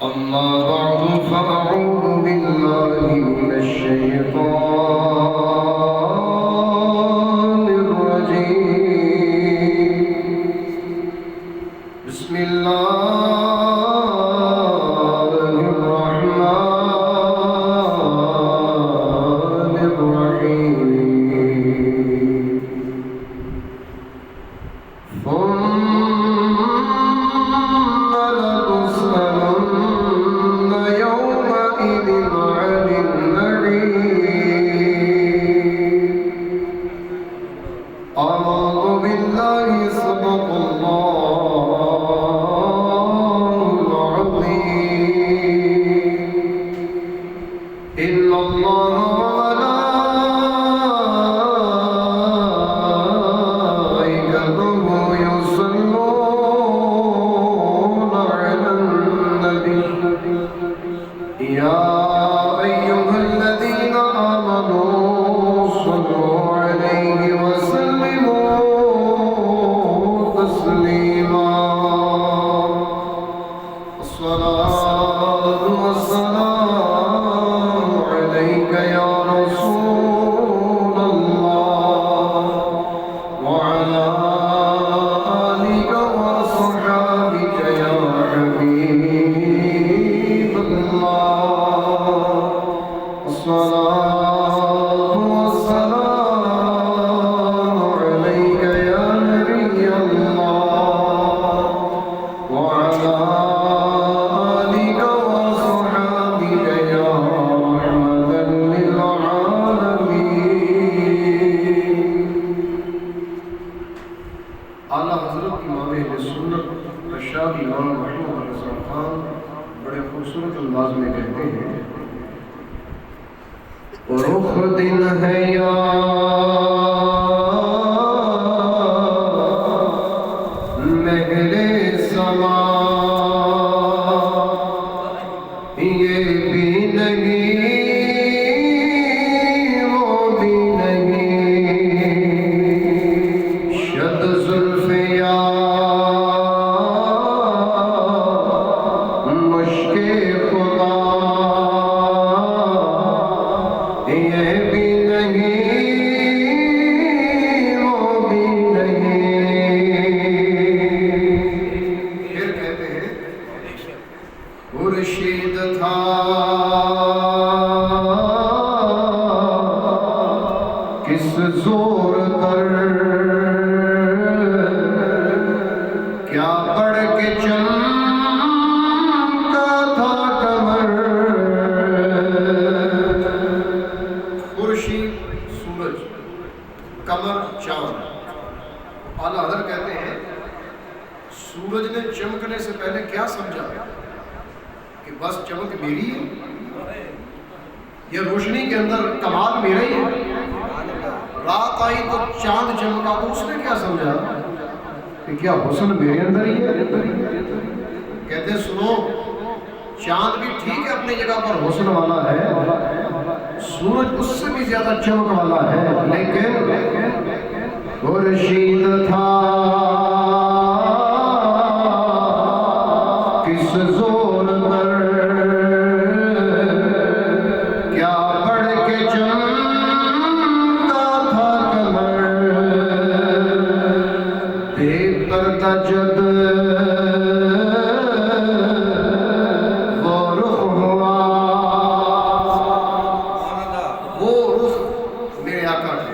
أما بعد فأعوذ بالله من الشيطان الرجيم. بسم الله الرحمن الرحيم. ثم لتسألن يومئذ عن النعيم. أعوذ بالله صدق الله العظيم. إن الله وملائكته يصلون على النبي يا أيها الذين آمنوا صلوا عليه وسلموا تسليما. الصلاة والسلام عليك يا رسول الله وعلى آلك وصحابك يا حبيب الله. الصلاة والسلام عليك يا نبي الله وعلى آلك وصحابك يا رحمة للعالمين. اعلیٰ حضرت امام اہل سنت ارشاد امام محمد رضا خان بڑے خوبصورت انداز میں کہتے ہیں، رخ دن ہے یا مہر سما، یہ بھی نہیں وہ بھی نہیں، شد زلف یا مشک خدا، یہ بھی نہیں وہ بھی نہیں. پھر کہتے ہیں خورشید تھا کس زور پر، کیا بڑھ کے چمکا تھا کمر. خورشید سورج، کمر چاند. اعلیٰ حضرت کہتے ہیں سورج نے چمکنے سے پہلے کیا سمجھا کہ بس چمک میری ہے، یہ روشنی کے اندر کمال میرا ہی ہے. رات آئی تو چاند چمکا تو اس نے کیا سمجھا کہ کیا حسن میرے اندر ہی ہے. کہتے ہیں سنو، چاند بھی ٹھیک ہے اپنی جگہ پر حسن والا ہے، سورج اس سے بھی زیادہ چمک والا ہے، لیکن خورشید تھا کس زور پر، کیا بڑھ کے چمکا تھا کمر. بے پردہ جب وہ رخ ہوا، وہ رخ میرے آقا کا.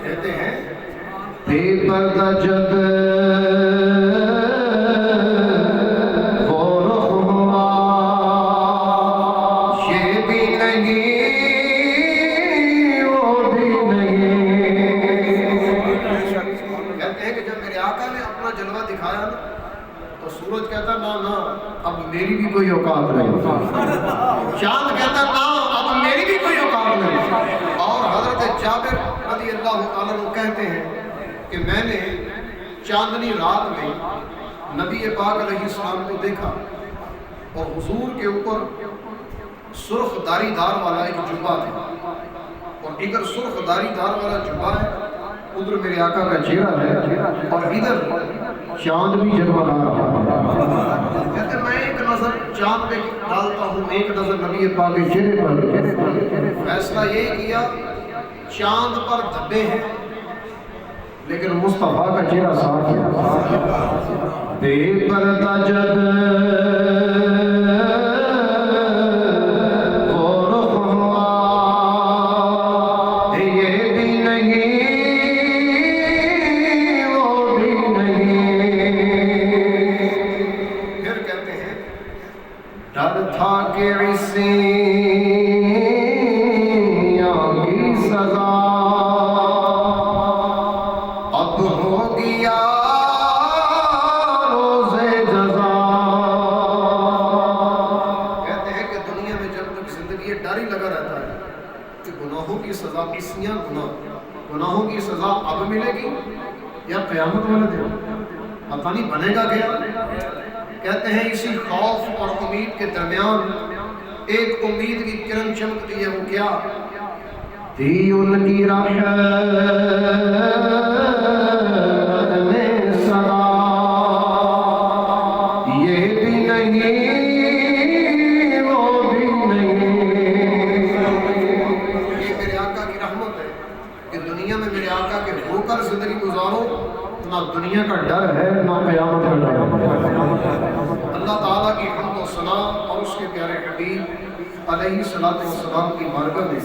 کہتے ہیں بے پردہ جب وہ رخ ہوا، یہ بھی نہیں وہ بھی نہیں. کہتے ہیں کہ جب میرے آقا نے اپنا جلوہ دکھایا نا تو سورج کہتا نا اب میری بھی کوئی اوقات نہیں. چاند کہتا نا اب میری بھی کوئی اوقات نہیں. اور حضرت جابر رضی اللہ عنہ کہتے ہیں کہ میں نے چاندنی رات میں نبی پاک علیہ السلام کو دیکھا اور حضور کے اوپر سرخ داری دار والا ایک جبہ تھا، اور ادھر سرخ داری دار والا جبہ ہے، ادھر میرے آقا کا چہرہ ہے، اور ادھر چاند بھی جگمگا رہا ہے. کہتے میں ایک نظر چاند 95 ڈالتا ہوں، ایک نظر نبی پاک کے چہرے پر. فیصلہ یہ کیا چاند پر دھبے ہیں لیکن مصطفیٰ کا چہرہ صاف ہے. بے پردہ جب گناہوں کی سزا اب ملے گی یا قیامت والے دن پتہ نہیں بنے گا کیا. کہتے ہیں اسی خوف اور امید کے درمیان ایک امید کی کرن چمکتی ہے. وہ کیا تھی ان کی رحمت میں صدا یہ بھی نہیں وہ بھی نہیں. یہ میرے آقا کی رحمت ہے کہ دنیا میں میرے آقا کے ہو کر زندگی گزارو، نہ دنیا کا ڈر ہے نہ قیامت کا ڈر ہے. اللہ تعالیٰ کی حمد و ثنا اور اس کے پیارے حبیب علیہ الصلوۃ والسلام کی بارگاہ میں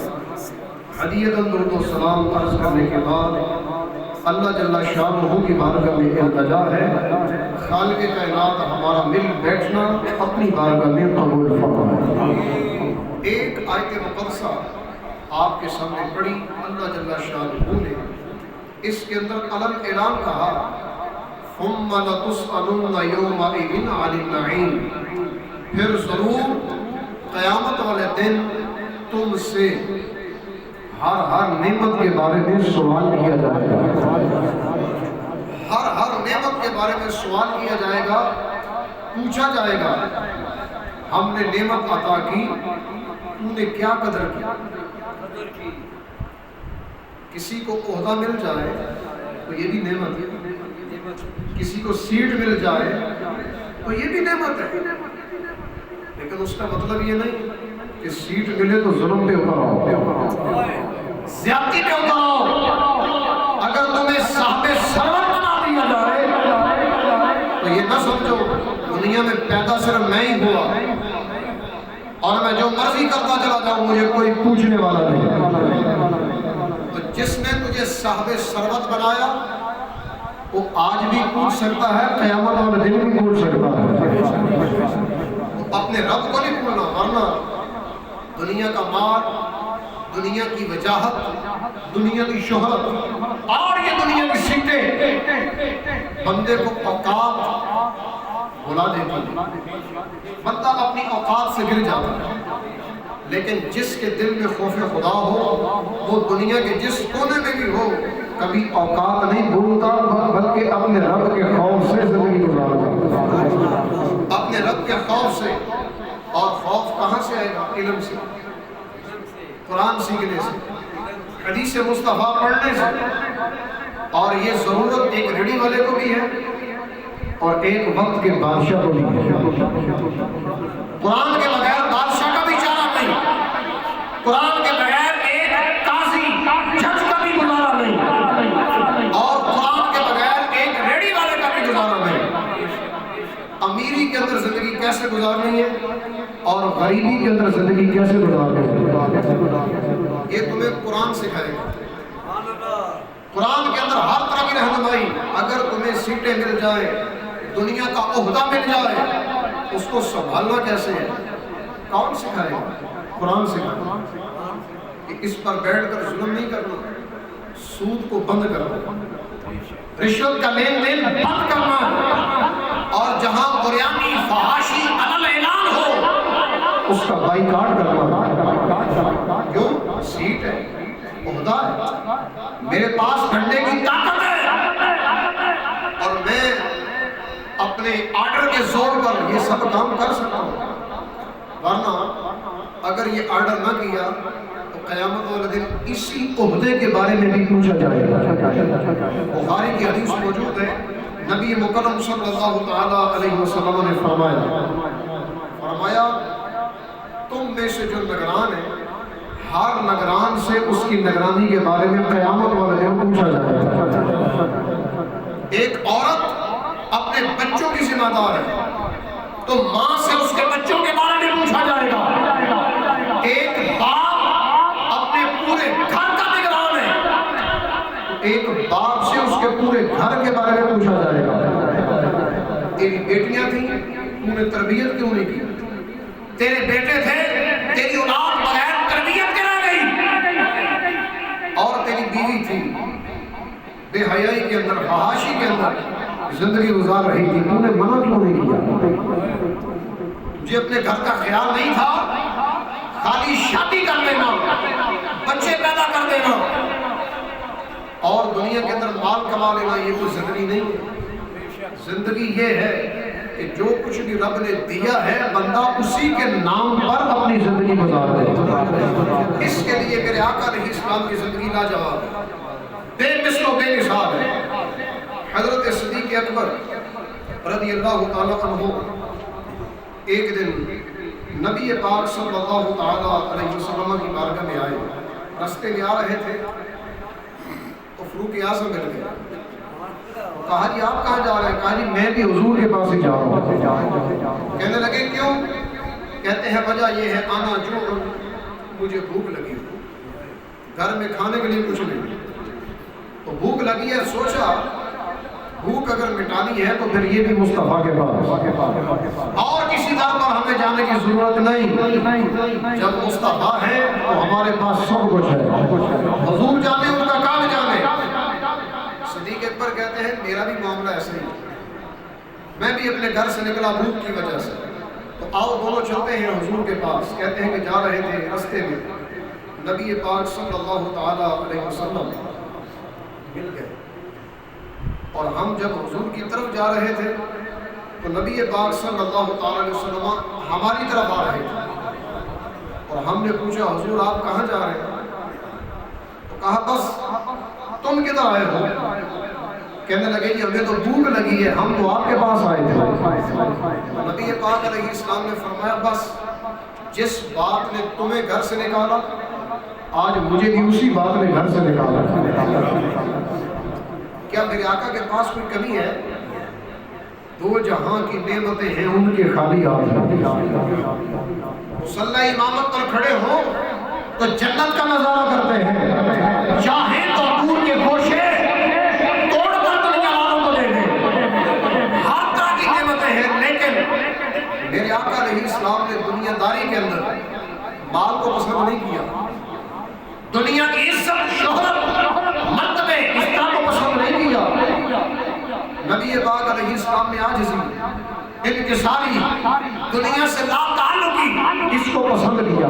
ہدیۃ درود و سلام عرض کرنے کے بعد اللہ جل شانہ کی بارگاہ میں التجا ہے خالق کائنات ہمارا مل بیٹھنا اپنی بارگاہ میں قبول فرمائے. ایک آیت مقدسہ آپ کے سامنے پڑھی اللہ جل شانہ نے، اس کے اندر علم اعلان کہا ثم لتسألن یومئذ عن النعیم، پھر ضرور قیامت والے دن تم سے ہر نعمت کے بارے میں سوال کیا جائے گا. ہر نعمت کے بارے میں سوال کیا جائے گا، پوچھا جائے گا ہم نے نعمت عطا کی تو نے کیا قدر کی. کسی کو عہدہ مل جائے تو یہ بھی نعمت ہے، کسی کو سیٹ مل جائے تو یہ بھی نعمت ہے. لیکن اس کا مطلب یہ نہیں کہ سیٹ ملے تو ظلم پہ اتر آؤ، زیادتی پہ اتر آؤ. اگر تمہیں صاحب ثروت بنا دیا جائے تو یہ نہ سمجھو دنیا میں پیدا صرف میں ہی ہوا اور میں جو مرضی کرتا چلا جاؤں مجھے کوئی پوچھنے والا نہیں. تو جس نے تجھے صاحب ثروت بنایا وہ آج بھی پوچھ سکتا ہے، قیامت والے دن بھی پوچھ سکتا ہے. اپنے رب کو نہیں بھولنا، ورنہ دنیا کا مال، دنیا کی وجاہت، دنیا کی شہرت اور یہ دنیا کی سیٹیں بندے کو اوقات بھلا دیتی ہیں. بندہ اپنی اوقات سے گر جاتا ہے. لیکن جس کے دل میں خوف خدا ہو وہ دنیا کے جس کونے میں بھی ہو کبھی اوقات نہیں بھولتا بلکہ اپنے رب کے خوف سے زندگی گزارتا ہے. اپنے رب کے خوف سے. اور خوف کہاں سے آئے گا؟ علم سے، قرآن سیکھنے سے، حدیث مصطفیٰ پڑھنے سے. اور یہ ضرورت ایک ریڑھی والے کو بھی ہے اور ایک وقت کے بادشاہ کو بھی ہے. قرآن کے بغیر بادشاہ کا بھی چارہ نہیں، قرآن کے بغیر ایک قاضی جج کا بھی گزارا نہیں، اور قرآن کے بغیر ایک ریڑھی والے کا بھی گزارا نہیں. امیری کے اندر زندگی کیسے گزارنی ہے اور غریبی کے اندر زندگی کیسے گزارنی ہے یہ تمہیں قرآن سکھائے گا. قرآن کے اندر ہر طرح کی رہنمائی. اگر تمہیں سیٹیں مل جائیں، دنیا کا عہدہ مل جائے، اس کو سنبھالنا کیسے ہے کون سکھائے گا؟ قرآن سکھائے گا کہ اس پر بیٹھ کر ظلم نہیں کرنا، سود کو بند کرنا، رشوت کا لین دین بند کرنا، اور جہاں قریانی فحاشی علل اعلان ہو اس کا بائیکاٹ کرنا. کیوں؟ سیٹ ہے، عہدہ ہے، میرے پاس ڈنڈے کی طاقت ہے اور میں اپنے آرڈر کے زور پر یہ سب کام کر سکتا ہوں. ورنہ اگر یہ آرڈر نہ کیا تو قیامت والے دن اسی عہدے کے بارے میں بھی پوچھا جائے گا. بخاری کی حدیث موجود ہے، نبی مکرم صلی اللہ تعالی علیہ وسلم نے فرمایا میں سے جو نگران ہے، ہر نگران سے اس کی نگرانی کے بارے میں قیامت والے دن پوچھا جائے گا۔ ایک عورت اپنے بچوں کی ذمہ دار ہے تو ماں سے اس کے بچوں کے بارے میں پوچھا جائے گا۔ ایک باپ اپنے پورے گھر کا نگران ہے، ایک باپ سے اس کے پورے گھر کے بارے میں پوچھا جائے گا۔ تیری بیٹیاں تھیں، تو نے تربیت کیوں نہیں کی؟ تیرے بیٹے تھے، تیری اولاد بغیر تربیت کے رہ گئی، اور تیری بیوی تھی، بے حیائی کے اندر، فحاشی کے اندر زندگی گزار رہی تھی، تو نے منع کیوں نہیں کیا؟ تجھے اپنے گھر کا خیال نہیں تھا؟ خالی شادی کر لینا، بچے پیدا کر دینا اور دنیا کے اندر مال کما لینا، یہ کوئی زندگی نہیں ہے۔ زندگی یہ ہے کہ جو کچھ بھی رب نے دیا ہے بندہ اسی کے نام پر اپنی زندگی گزار دے۔ اس کے لیے میرے آقا علیہ السلام کی زندگی لاجواب ہے، بے مثل و بے مثال ہے۔ حضرت صدیق اکبر رضی اللہ تعالیٰ عنہ ایک دن نبی پاک صلی اللہ تعالیٰ علیہ وسلم کی بارگاہ میں آئے، رستے میں آ رہے تھے تو فاروق اعظم مل گئے۔ کہا جی آپ کہاں جا رہے ہیں؟ کہا جی میں بھی حضور کے پاس ہی جا رہا ہوں۔ کہنے لگے کیوں؟ کہتے ہیں وجہ یہ ہے آنا جو مجھے بھوک لگی، گھر میں کھانے کے لیے کچھ نہیں، تو بھوک لگی ہے، سوچا بھوک اگر مٹانی ہے تو پھر یہ بھی مصطفیٰ کے پاس، اور کسی در پر ہمیں جانے کی ضرورت نہیں، جب مصطفیٰ ہے تو ہمارے پاس سب کچھ ہے، حضور جانے ان کا کام جانے۔ صدیق اکبر کہتے ہیں میرا بھی معاملہ ایسا ہی، میں بھی اپنے گھر سے نکلا بھوک کی وجہ سے، تو آؤ دونوں چلتے ہیں حضور کے پاس۔ کہتے ہیں کہ جا رہے تھے، رستے میں نبی پاک صلی اللہ تعالیٰ علیہ وسلم مل گئے، اور ہم جب حضور کی طرف جا رہے تھے تو نبی پاک صلی اللہ تعالیٰ علیہ وسلم ہماری طرف آ رہے تھے، اور ہم نے پوچھا حضور آپ کہاں جا رہے ہیں؟ تو کہا بس تم کدھر آئے ہو؟ کہنے لگے جی ہمیں تو بھوک لگی ہے، ہم تو آپ کے پاس آئے تھے۔ نبی پاک علیہ السلام نے فرمایا بس جس بات نے تمہیں گھر سے نکالا آج مجھے بھی اسی بات نے گھر سے نکالا۔ کیا میرے آقا کے پاس کوئی کمی ہے؟ دو جہاں کی نعمتیں ہیں ان کے خالی ہاتھ ہیں۔ مصلی امامت پر کھڑے ہو تو جنت کا نظارہ کرتے ہیں، چاہیں تو دور کے گوشے توڑ کر دنیا والوں کو دے دیں، ہر طرح کی نعمتیں ہیں، لیکن میرے آقا علیہ السلام نے دنیا داری کے اندر مال کو پسند نہیں کیا، دنیا کی عزت، شہرت، مرتبے، اس طرح کو پسند نہیں کیا۔ نبی پاک علیہ السلام نے عاجزی، انکساری، دنیا سے لا تعلقی، اس کو پسند کیا،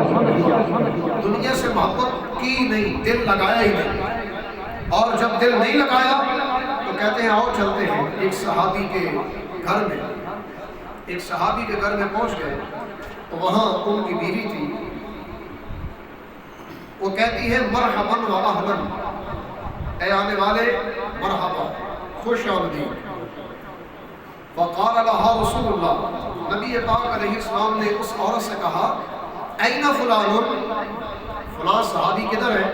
دنیا سے محبت کی نہیں، دل لگایا ہی نہیں، اور جب دل نہیں لگایا تو کہتے ہیں آؤ چلتے ہیں۔ ایک صحابی کے گھر میں، ایک صحابی کے گھر میں پہنچ گئے تو وہاں ان کی بیوی تھی، وہ کہتی ہے مرحباً و اہلاً، اے آنے والے مرحبا، خوش آمدید۔ وقال لها رسول اللہ، نبی پاک علیہ السلام نے اس عورت سے کہا این فلان، فلاں صحابی کدھر ہے؟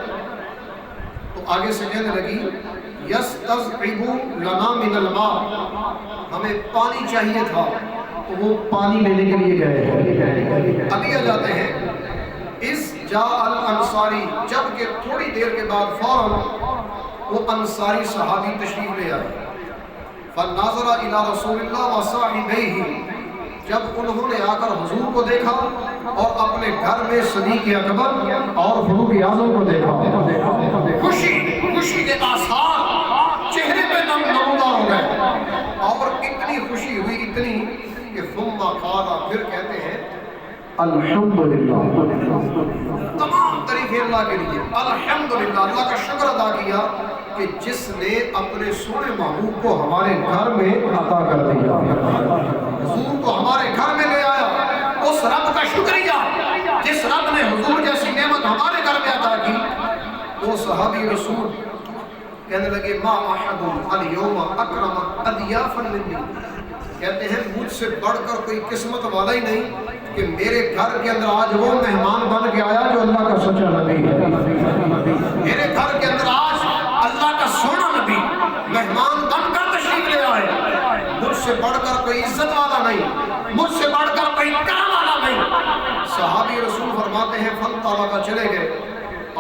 تو آگے سے کہنے لگی یستضعب لنا من الماء، ہمیں پانی چاہیے تھا تو وہ پانی لینے کے لیے گئے ہیں۔ ابھی آ جاتے ہیں اس جاء الانصاری، جب کہ تھوڑی دیر کے بعد فوراً وہ انصاری صحابی تشریف لے آئے۔ فناظر الی رسول اللہ وصاحبیہ، جب انہوں نے آ کر حضور کو دیکھا اور اپنے گھر میں صدیق اکبر اور فاروق اعظم کو دیکھا، خوشی کے آثار چہرے پہ نمودار ہو گئے، اور اتنی خوشی ہوئی، اتنی کہ ثم قال، پھر کہتے ہیں الحمدللہ، تمام تعریفیں اللہ کے لیے، الحمدللہ، اللہ کا شکر ادا کیا کہ جس نے اپنے سونے محبوب کو ہمارے گھر میں عطا کر دیا، حضور کو ہمارے گھر میں لے آیا۔ اس رب کا شکریہ جس رب نے حضور جیسی نعمت ہمارے گھر میں عطا کی۔ وہ صحابی رسول کہنے لگے ما احد الیوم اکرم اضیافا منی، کہتے ہیں مجھ سے بڑھ کر کوئی قسمت والا ہی نہیں کہ میرے گھر کے اندر آج وہ مہمان بن کے آیا جو اللہ کا سچا نبی ہے. میرے گھر کے اندر آج اللہ کا سونا نبی مہمان بن کر تشریف لے آئے. مجھ سے بڑھ کر کوئی عزت والا نہیں, مجھ سے بڑھ کر کوئی کرم والا نہیں. صحابی رسول فرماتے ہیں فانطلقا چلے گئے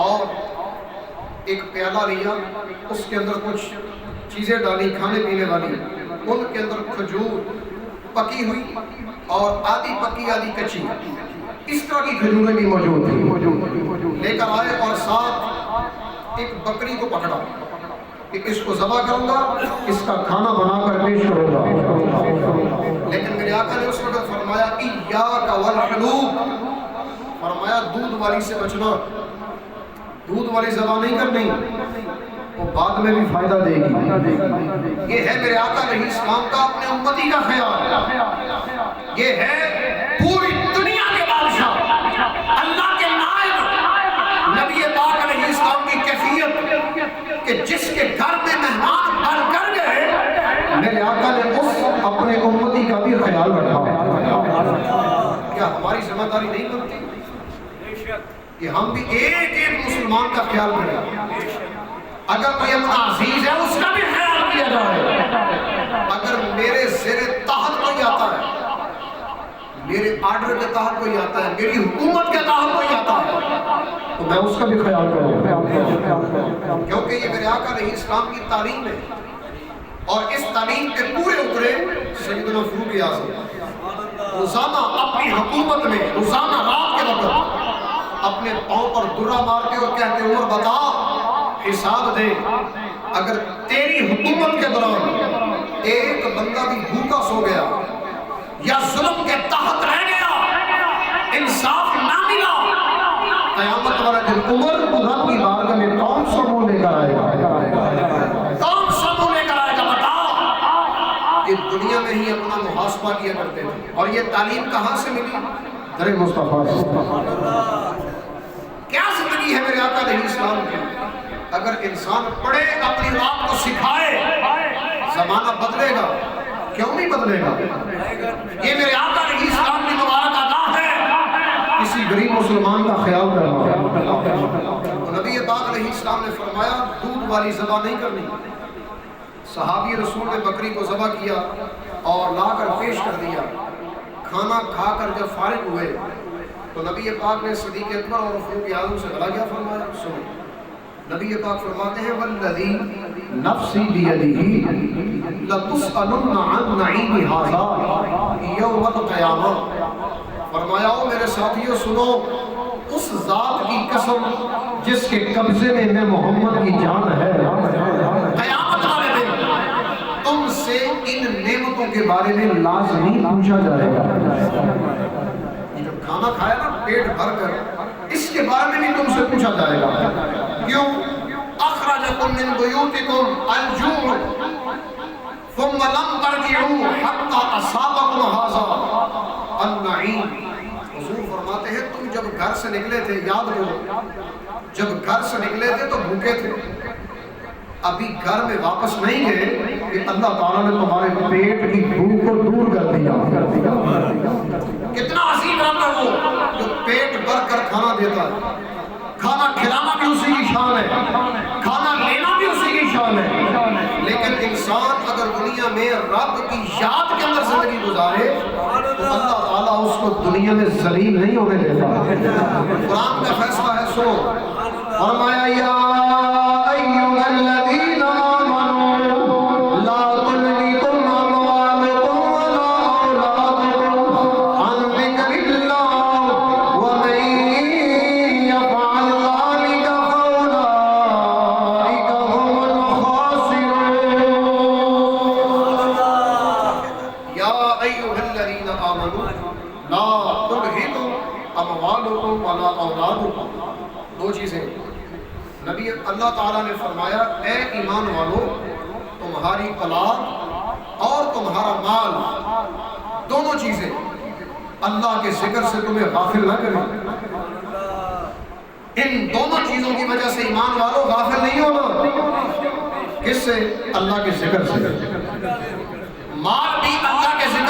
اور ایک پیالہ لیا, اس کے اندر کچھ چیزیں ڈالی کھانے پینے والی, ان کے اندر کھجور پکی ہوئی اور آدھی پکی آدھی کچی, اس طرح کی کھجوریں بھی موجود تھیں. لے کر آئے اور ساتھ ایک بکری کو پکڑا کہ اس کو ذبح کروں گا, اس کا کھانا بنا کر پیش کروں گا. لیکن میرے آقا نے اس وقت فرمایا ایاک والحلوب, فرمایا دودھ والی سے بچنا, دودھ والی ذبح نہیں کرنی, وہ بعد میں بھی فائدہ دے گی. یہ ہے میرے آقا علیہ السلام کا اپنے امتی کا خیال. یہ ہے پوری دنیا کے بادشاہ اللہ کے نائب نبی پاک علیہ السلام کی کیفیت کہ جس کے گھر میں مہمان بن کر گئے میرے آقا نے اس اپنے امتی کا بھی خیال رکھا. کیا ہماری ذمہ داری نہیں بنتی کہ ہم بھی ایک ایک مسلمان کا خیال کریں؟ اگر کوئی اپنا عزیز ہے اس کا بھی خیال کیا جائے. اگر میرے زیر تحت کوئی آتا ہے, میرے آرڈر کے تحت کوئی آتا ہے, میری حکومت کے تحت کوئی آتا ہے, تو میں اس کا بھی خیال کروں, کیونکہ یہ میرے آقا علیہ السلام کی تعلیم ہے. اور اس تعلیم کے پورے اترے سیدنا فاروق اعظم روزانہ اپنی حکومت میں روزانہ رات کے وقت اپنے پاؤں پر درہ مارتے اور کہتے عمر بتا حساب دے, اگر تیری حکومت کے دوران ایک بندہ بھی بھوکا سو گیا یا ظلم کے تحت رہ گیا, انصاف نہ ملا, قیامت والا دن عمر رب کی بارگاہ میں کون سا منہ لے کر آئے گا؟ کون سا منہ لے کر آئے گا؟ بتا. یہ دنیا میں ہی اپنا محاسبہ کیا کرتے تھے. اور یہ تعلیم کہاں سے ملی؟ در مصطفیٰ سے. کیا زندگی ہے میرے آقا علیہ السلام کی. اگر انسان پڑھے اپنی بات کو سکھائے زمانہ بدلے گا, کیوں نہیں بدلے گا؟ یہ میرے آقا علیہ السلام کی مبارک عطا ہے کسی غریب مسلمان کا خیال کرنا. نبی پاک علیہ السلام نے فرمایا دودھ والی ذبح نہیں کرنی. صحابی رسول نے بکری کو ذبح کیا اور لا کر پیش کر دیا. کھانا کھا کر جب فارغ ہوئے تو نبی پاک نے صدیق اکبر اور فاروق اعظم سے گلا کیا فرمایا؟ سنو, نبی پاک فرماتے ہیں والذی نفسی بیدہ لتسألن عن نعیم ھذا یوم القیامہ. فرمایا او میرے ساتھیوں سنو, اس ذات کی قسم جس کے قبضے میں محمد کی جان ہے, قیامت والے دن تم سے ان نعمتوں کے بارے میں لازمی پوچھا جائے گا. جب کھانا کھایا نا پیٹ بھر کر, اس کے بارے میں بھی تم سے پوچھا جائے گا. کیوں؟ اخرجکم من بیوتکم الجوع ثم لم ترجعوا حتی اصابکم ھذا النعیم. حضور فرماتے ہیں تم جب گھر سے نکلے تھے, یاد کرو جب گھر سے نکلے تھے تو بھوکے تھے, ابھی گھر میں واپس نہیں گئے کہ اللہ تعالیٰ نے تمہارے پیٹ کی بھوک کو دور کر دیا. کتنا عظیم رب ہے وہ جو پیٹ بھر کر کھانا دیتا ہے. کھانا کھلانا بھی اسی کی شان ہے, کھانا لینا بھی اسی کی شان ہے. لیکن انسان اگر دنیا میں رب کی یاد کے اندر زندگی گزارے تو اللہ تعالیٰ اس کو دنیا میں ذلیل نہیں ہونے دیتا. قرآن کا فیصلہ ہے, سنو. فرمایا یا ایھا الذین آمنوا لا تلہکم اموالکم ولا اولادکم عن ذکر اللہ ومن یفعل ذلک فاولئک هم الخاسرون. یا ایھا الذین آمنوا لا تلہکم اموالکم ولا اولادکم. دو چیزیں نبی اللہ تعالیٰ نے فرمایا اے ایمان والو, تمہاری اولاد اور تمہارا مال دونوں چیزیں اللہ کے ذکر سے تمہیں غافل نہ کریں. ان دونوں چیزوں کی وجہ سے ایمان والو غافل نہیں ہونا. کس سے؟ اللہ کے ذکر سے. مال بھی اللہ کے ذکر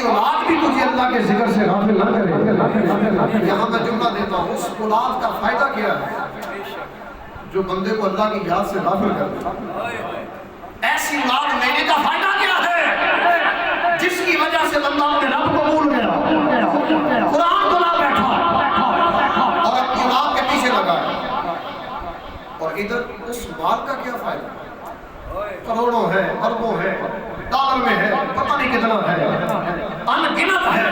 اولاد بھی تجھے اللہ کے ذکر سے غافل نہ کرے۔ یہاں میں جملہ دیتا ہوں، اس اولاد کا فائدہ کیا ہے جو بندے کو اللہ کی یاد سے غافل کرے؟ ایسی اولاد لینے کا فائدہ کیا ہے جس کی وجہ سے بندہ اپنے رب کو بھول گیا، قرآن کو نہ بیٹھا اور اپنی اولاد کے پیچھے لگا ہے۔ اور ادھر اس مال کا کیا فائدہ؟ کروڑوں ہے، اربوں ہے، ڈالر میں ہے، پتہ نہیں کتنا ہے، ان گنت ہے،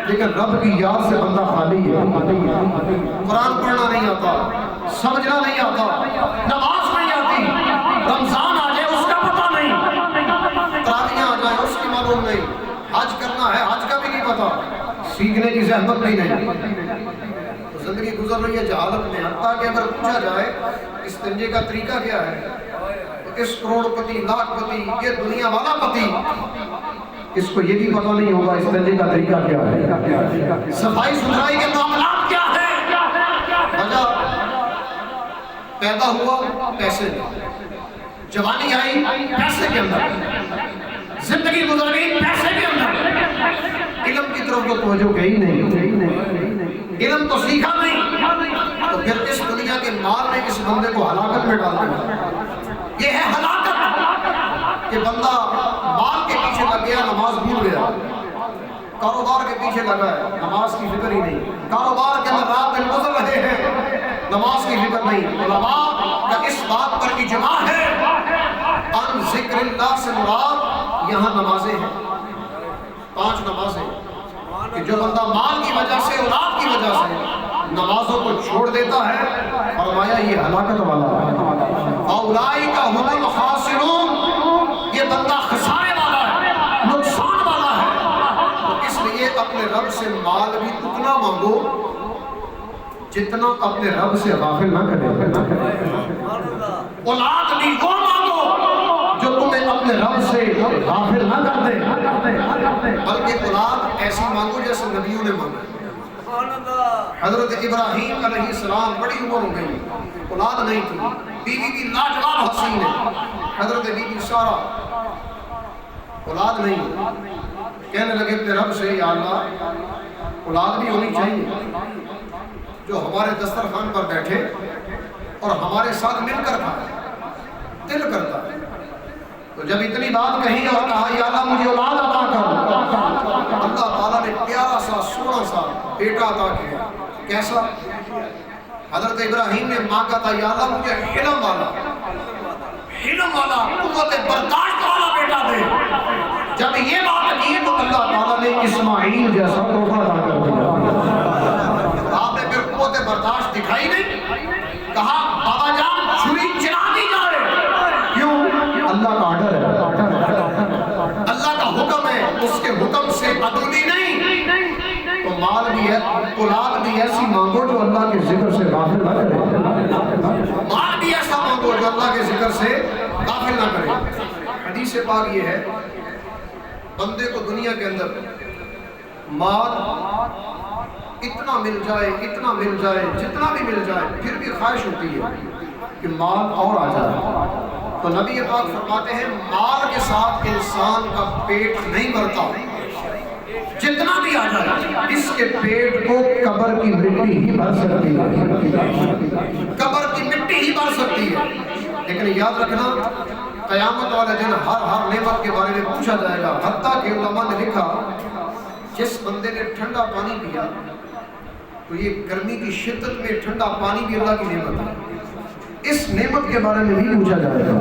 لیکن رب کی یاد سے بندہ خالی ہے۔ قرآن پڑھنا نہیں آتا، سمجھنا نہیں آتا، نماز نہیں آتی، رمضان آ جائے اس کا پتہ نہیں، تراویحیں آ جائیں اس کی معلوم نہیں، حج کرنا ہے حج کا بھی نہیں پتا، سیکھنے کی زحمت بھی نہیں، تو زندگی گزر رہی ہے جہالت میں۔ حتیٰ کہ اگر پوچھا جائے استنجے کا طریقہ کیا ہے، اس کروڑ پتی، لاکھ پتی، یہ دنیا والا پتی، اس کو یہ بھی پتہ نہیں ہوگا استنجے کا طریقہ کیا ہے، صفائی ستھرائی کے معاملات کیا ہے۔ وجہ پیدا ہوا پیسے میں، جوانی آئی پیسے کے اندر، زندگی گزر گئی پیسے کے اندر، علم کی طرف تو توجہ گئی نہیں، علم تو سیکھا نہیں، تو پھر اس دنیا کے مال نے اس بندے کو ہلاکت میں ڈال دیا۔ یہ ہے ہلاکت کہ بندہ مال کے پیچھے لگ گیا، نماز بھول گیا، کاروبار کے پیچھے لگا ہے، نماز کی فکر ہی نہیں، کاروبار کے اندر رات دن گزر رہے ہیں، نماز کی فکر نہیں۔ علماء کا اس بات پر اجماع ہے ان ذکر اللہ سے مراد یہاں نمازیں ہیں، 5 نمازیں، کہ جو بندہ مال کی وجہ سے، اولاد کی وجہ سے نمازوں کو چھوڑ دیتا ہے، فرمایا یہ ہلاکت والا ہے۔ اولئک هم الخاسرون، یہ بندہ خسارے والا ہے، نقصان والا ہے۔ تو اس لیے اپنے رب سے مال بھی اتنا مانگو جتنا اپنے رب سے غافل نہ کرے، اولاد بھی وہ مانگو جو تمہیں اپنے رب سے غافل نہ کر دے، بلکہ اولاد ایسی مانگو جیسے نبیوں نے مانگا۔ حضرت ابراہیم علیہ السلام بڑی عمر ہو گئی، اولاد نہیں تھی، بیوی بھی لاجواب حسین ہے، حضرت بی بی سارہ، اولاد نہیں، کہنے لگے اپنے رب سے یا اللہ اولاد بھی ہونی چاہیے جو ہمارے دسترخوان پر بیٹھے اور ہمارے ساتھ مل کر کھائے، دل کرتا ہے۔ تو جب اتنی بات کہی اور کہا یا اللہ مجھے اولاد عطا کر، اللہ تعالیٰ نے پیارا سا سونا سا بیٹا عطا کیا۔ کیسا؟ حضرت ابراہیم نے مانگا تھا یا اللہ مجھے حلم والا قوت برداشت والا بیٹا دے۔ جب یہ بات کی تو اللہ تعالیٰ نے اسماعیل جیسا تحفہ عطا کر دیا۔ آپ نے پھر قوت برداشت دکھائی نہیں، کہا بابا جان چھری چلا دی جائے، کیوں؟ اللہ کا آرڈر ہے، اللہ کا حکم ہے، اس کے حکم سے عدولی نہیں۔ تو مال بھی ہے، اولاد بھی ایسی مانگو جو اللہ کے ذکر سے غافل نہ کرے، مال بھی ایسا مانگو جو اللہ کے ذکر سے غافل نہ کرے۔ حدیث پاک یہ ہے بندے کو دنیا کے اندر مال اتنا مل جائے، اتنا مل جائے، جتنا بھی مل جائے، پھر بھی خواہش ہوتی ہے کہ مال اور آ جائے۔ تو نبی پاک فرماتے ہیں مال کے ساتھ انسان کا پیٹ نہیں بھرتا، جتنا بھی آ جائے اس کے پیٹ کو قبر کی مٹی ہی بھر سکتی ہے، قبر کی مٹی ہی بھر سکتی ہے۔ لیکن یاد رکھنا قیامت والے دن ہر نعمت کے بارے میں پوچھا جائے گا۔ حتیٰ کہ علماء نے لکھا جس بندے نے ٹھنڈا پانی پیا تو یہ گرمی کی شدت میں ٹھنڈا پانی بھی اللہ کی نعمت ہے، اس نعمت کے بارے میں بھی پوچھا جائے گا۔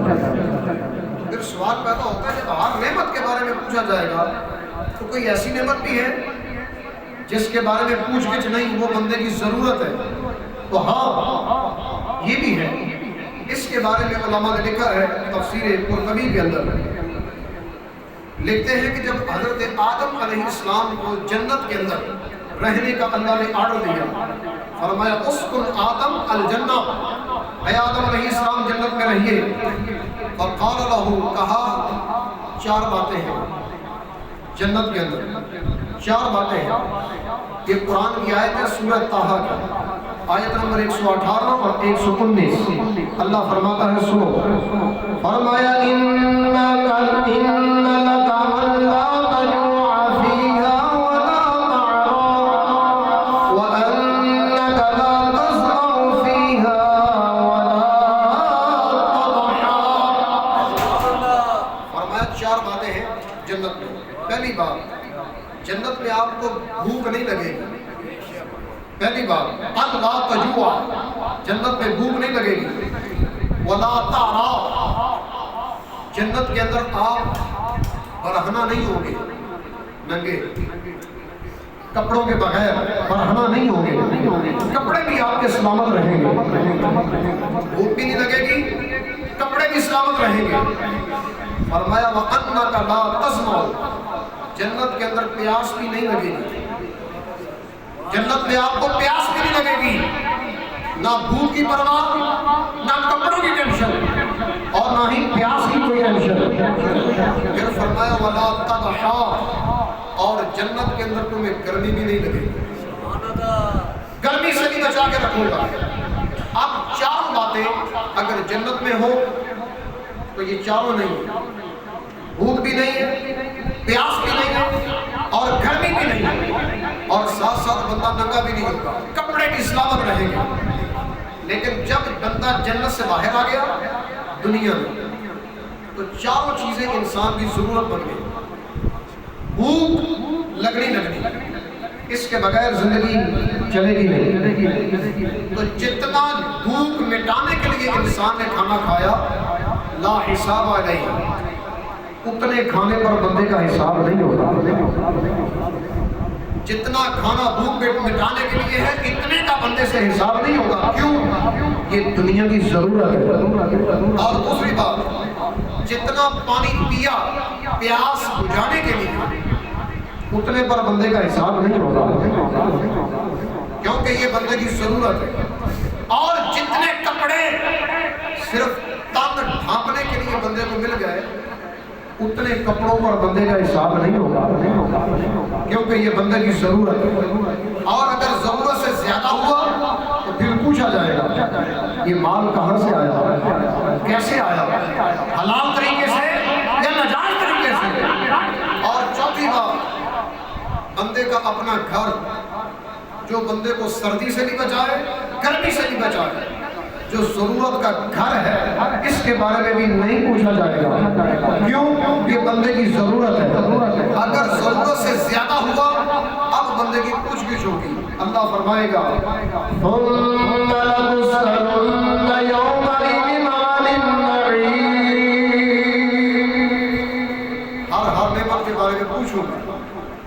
پھر سوال پیدا ہوتا ہے جب ہر نعمت کے بارے میں پوچھا جائے گا تو کوئی ایسی نعمت بھی ہے جس کے بارے میں پوچھ گچھ نہیں، وہ بندے کی ضرورت ہے؟ تو ہاں یہ بھی ہے۔ اس کے بارے میں علماء نے لکھا ہے تفسیر قرطبی کے اندر، لکھتے ہیں کہ جب حضرت آدم علیہ السلام کو جنت کے اندر رہنے کا اللہ نے آرڈر دیا، فرمایا اسکن آدم الجنہ، اے آدم علیہ السلام جنت میں رہیے، فقال لہو، کہا 4 باتیں ہیں جنت کے اندر، 4 باتیں ہیں۔ یہ قرآن کی آیت ہے سورہ طٰہٰ کی، آیت نمبر 118 اور 119۔ اللہ فرماتا ہے سنو، فرمایا إِنَّ لَكَ أَلَّا تَجُوعَ ہیں جنت میں. پہلی بات، جنت میں آپ کو بھوک نہیں لگے گی. پہلی بات، اللہ تجوع، جنت میں بھوک نہیں لگے گی. ولا تعرا، جنت کے اندر آپ برہنہ نہیں ہوں گے، ننگے کپڑوں کے بغیر برہنہ نہیں ہوں گے. کپڑے بھی آپ کے سلامت رہیں گے، بھوک بھی نہیں لگے گی، کپڑے بھی سلامت رہیں گے. فرمایا وَأَنَّكَ لَا تَظْمَأُ، جنت کے اندر پیاس بھی نہیں لگے گی. جنت میں آپ کو پیاس بھی نہیں لگے گی، نہ بھوک کی پرواہ، نہ کپڑوں کی ٹینشن، اور نہ ہی پیاس کی کوئی ٹینشن. پھر فرمایا وَلَا تَضْحَىٰ، اور جنت کے اندر تمہیں گرمی بھی نہیں لگے گی، گرمی سے بھی بچا کے رکھوں گا. اب چار باتیں اگر جنت میں ہو تو یہ چاروں نہیں، بھوک بھی نہیں ہے، پیاس بھی نہیں ہے، اور گرمی بھی نہیں ہے، اور ساتھ ساتھ بندہ ننگا بھی نہیں ہوگا، کپڑے بھی سلامت رہیں گے. لیکن جب بندہ جنت سے باہر آ گیا دنیا میں تو چاروں چیزیں انسان کی ضرورت بن گئی. بھوک لگنی، اس کے بغیر زندگی چلے گی نہیں. تو جتنا بھوک مٹانے کے لیے انسان نے کھانا کھایا لا حساب علیہ، اتنے کھانے پر بندے کا حساب نہیں ہوگا. جتنا کھانا بھوک مٹانے کے لیے ہے اتنے کا بندے سے حساب نہیں ہوگا. کیوں؟ یہ دنیا کی ضرورت ہے. اور دوسری بات، جتنا پانی پیا پیاس بجھانے کے لیے اتنے پر بندے کا حساب نہیں ہوگا، کیونکہ یہ بندے کی ضرورت ہے. اور جتنے کپڑے صرف تن ڈھانپنے کے لیے بندے کو مل گئے اتنے کپڑوں پر بندے کا حساب نہیں ہوگا، کیونکہ یہ بندے کی ضرورت ہے. اور اگر ضرورت سے زیادہ ہوا تو پھر پوچھا جائے گا یہ مال کہاں سے آیا، کیسے آیا، حلال طریقے سے یا ناجائز طریقے سے. اور چوتھی بات، بندے کا اپنا گھر جو بندے کو سردی سے بھی بچائے، گرمی سے بھی بچائے، جو ضرورت کا گھر ہے اس کے بارے میں بھی نہیں پوچھا جائے گا. کیوں؟ یہ بندے کی ضرورت ہے. اگر ضرورت سے زیادہ ہوا اب بندے کی پوچھ گچھ ہوگی. اللہ فرمائے گا ثُمَّ لَتُسْأَلُنَّ يَوْمَئِذٍ عَنِ النَّعِيمِ، ہر نعمت کے بارے میں پوچھوں گا.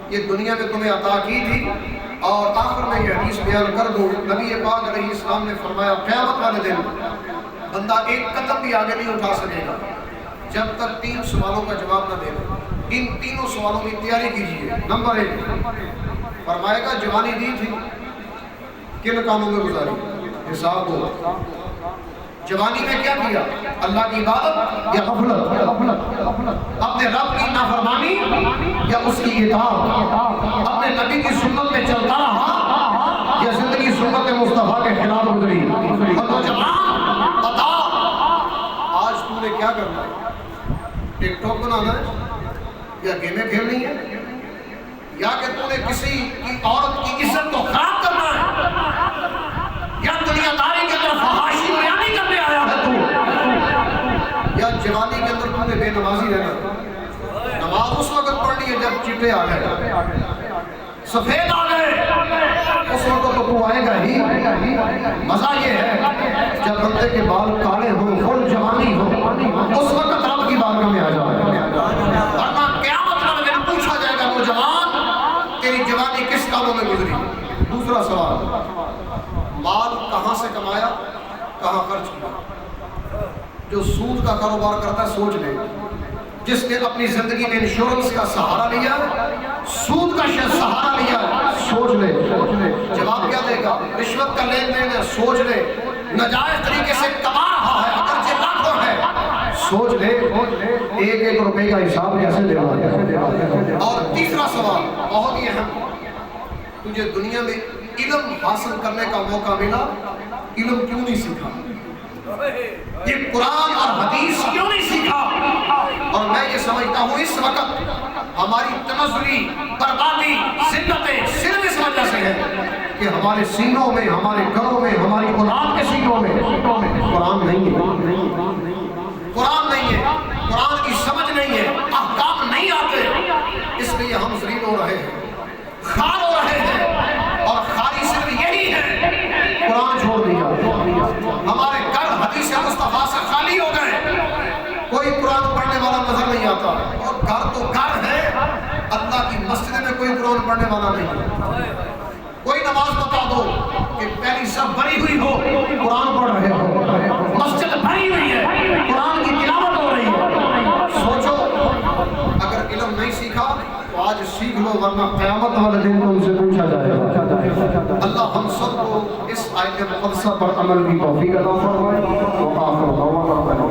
یہ دنیا میں تمہیں عطا کی تھی. اور آخر میں یہ حدیث بیان کر دوں، نبی پاک علیہ السلام نے فرمایا قیامت والے دن بندہ ایک قدم بھی آگے نہیں اٹھا سکے گا جب تک 3 سوالوں کا جواب نہ دے. ان تینوں سوالوں کی تیاری کیجیے. نمبر 1 فرمائے گا جوانی دی تھی کن کاموں میں گزاری، حساب دو. جوانی میں کیا کیا، اللہ کی عبادت یا غفلت، اپنے رب کی نافرمانی یا اس کی اطاعت، اپنے نبی کی سنت میں چلتا رہا یا زندگی سنت مصطفیٰ کے خلاف گزری. اور نوجوان بتا آج تو نے کیا کرنا ہے، ٹک ٹاک بنانا ہے یا گیمیں کھیلنی ہے، یا کہ تو نے کسی کی عورت کی عزت کو خراب کرنا ہے، یا دنیا داری کے اندر فحاشی بیانی کرنے آیا ہے تو، یا جوانی کے اندر تو نے بے نمازی رہنا. نماز اس وقت پڑھنی ہے جب چٹے آ گئے، سفید آ گئے، اس وقت تو آئے گا ہی. مزہ یہ ہے جب بندے کے بال کالے ہوں، فل جوانی ہو، اس وقت رب کی بارگاہ میں آ جائے. ورنہ قیامت والے دن پوچھا جائے گا نوجوان تیری جوانی کس کاموں میں گزری. دوسرا سوال، مال کہاں سے کمایا، کہاں خرچ کیا. جو سود کا کاروبار کرتا ہے سوچ لے، جس نے اپنی زندگی میں انشورنس کا سہارا لیا، سود کا سہارا لیا، سوچ لے جواب کیا دے گا. رشوت کا لین دین ہے، سوچ لے. ناجائز طریقے سے کما رہا ہے اگرچہ لاکھوں ہے، سوچ لے ایک ایک روپے کا حساب کیسے دینا ہے. اور تیسرا سوال بہت ہی اہم، تجھے دنیا میں علم حاصل کرنے کا موقع ملا، علم کیوں نہیں سیکھا، یہ قرآن اور حدیث کیوں نہیں سیکھا. اور میں یہ سمجھتا ہوں اس وقت ہماری تنزلی بربادی ذلتیں صرف اس وجہ سے ہے کہ ہمارے سینوں میں، ہمارے گھروں میں، ہماری اولاد کے سینوں میں قرآن نہیں ہے. قرآن نہیں ہے، قرآن کی سمجھ نہیں ہے، احکام نہیں ہو رہے ہیں، خار ہو رہے ہیں، اور خاری صرف یہی ہے قرآن چھوڑ دیا۔ ہمارے گھر حدیث مصطفیٰ سے خالی ہو گئے، کوئی قرآن پڑھنے والا نظر نہیں آتا، اور گھر تو گھر ہے، اللہ کی مسجد میں کوئی قرآن پڑھنے والا نہیں۔ کوئی نماز بتا دو کہ پہلی سب بھری ہوئی ہو، قرآن پڑھ رہے ہو، مسجد بھری ہوئی ہے، قرآن کی تلاوت ہو رہی ہے۔ سوچو اگر علم نہیں سیکھا تو آج سیکھ لو، ورنہ قیامت والے دن تم سے پوچھا جائے گا۔ اللہ ہم سب کو اس آیت مقدسہ پر عمل کی توفیق عطا فرمائے۔ وآخر دعوانا